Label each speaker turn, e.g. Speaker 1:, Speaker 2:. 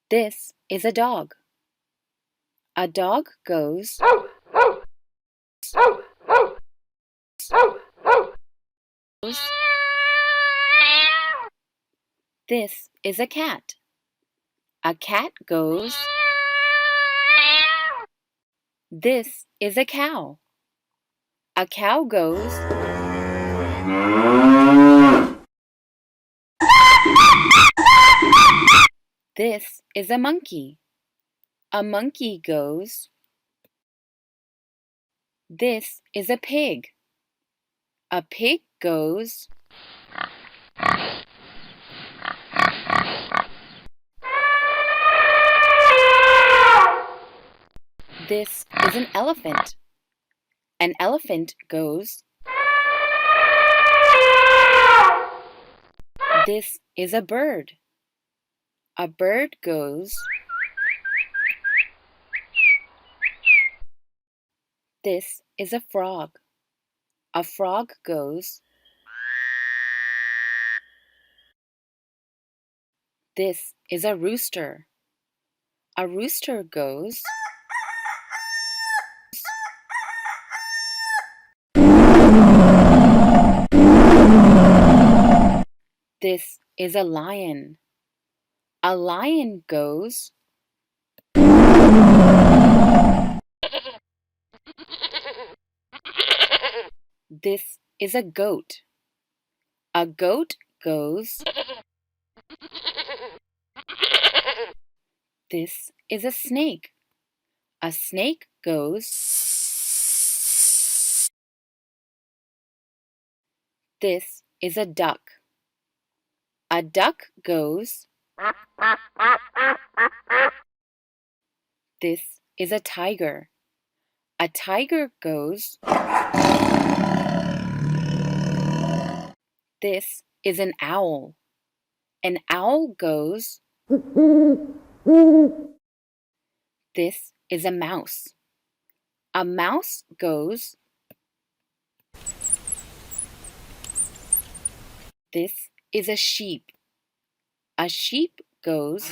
Speaker 1: This is a dog. A dog goes. This is a cat. A cat goes. This is a cow. A cow goes. This is a monkey. A monkey goes. This is a pig. A pig goes. This is an elephant. An elephant goes. This is a bird. A bird goes. This is a frog. A frog goes. This is a rooster. A rooster goes. This is a lion. A lion goes. This is a goat. A goat goes. This is a snake. A snake goes. This is a duck. A duck goes. This is a tiger. A tiger goes. This is an owl. An owl goes. This is a mouse. A mouse goes. This is a sheep. A sheep goes.